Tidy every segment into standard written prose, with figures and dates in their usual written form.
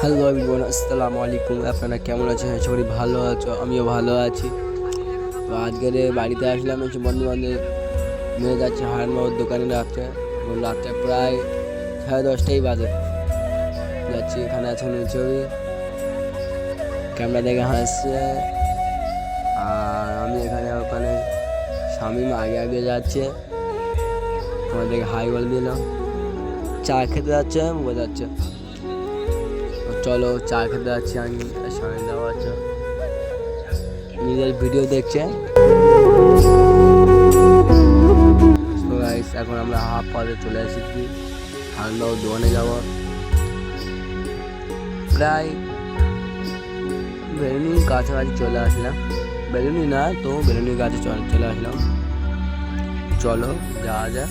Hello everyone, আসসালামু আলাইকুম। আপনারা কেমন আছেন? আশা করি ভালো আছো, আমিও ভালো আছি। তো আজকের বাড়িতে আসলাম, এসে বন্ধু বান্ধব নিয়ে যাচ্ছে হারমাওয়ার দোকানে রাত্রে। এবং রাত্রে প্রায় 10:30টাই বাজে। যাচ্ছি, এখানে আছে ছবি, ক্যামেরা দেখে হাসছে, আর আমি এখানে ওখানে শামিম আগে আগে যাচ্ছে, আমাদেরকে হাই বলে দিল। চা খেতে যাচ্ছে, বোঝাচ্ছে চলো চা খেতে যাচ্ছি। আমি সামনে দেওয়া আছে, নিজের ভিডিও দেখছে। এখন আমরা হাফ পাতে চলে এসেছি, হারমাও দোকানে যাব। প্রায় বেলুনির কাছাকাছি চলে আসলাম, বেলুনি না তো বেলুনির কাছে চলে আসলাম। চলো যাওয়া যায়।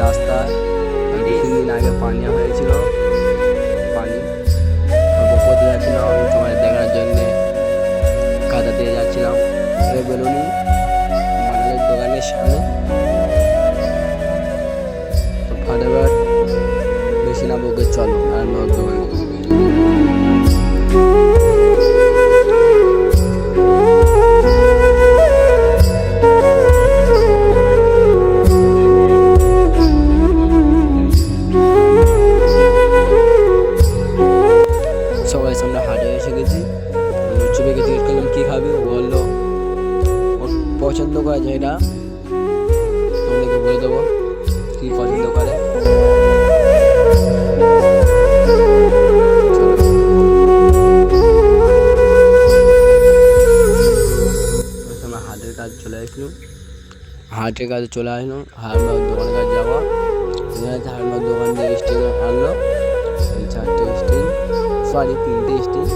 রাস্তা কিছুদিন আগে পানি হয়েছিল, পানি বকতে যাচ্ছিলাম আমি তোমার দেখার জন্যে, কাদা দিয়ে যাচ্ছিলাম। বেলুনি মালের দোকানের সামনে। তো ফাটাবার বেশি না বকে চলো আর নয় দোকানে। আমরা হাটে এসে গেছি, লুচুবেকে জিজ্ঞেস করলাম কী খাবি, ও বললো ওর পছন্দ করা যেটা তোমাদেরকে বলে দেবো কী পছন্দ করে। আমরা হাটের কাছে চলে আসলাম, হারমার দোকানের কাছে যাওয়া। হারমার দোকান থেকে স্টিল হারলো, এই 4টে স্টিল, সরি 3টে স্টিল।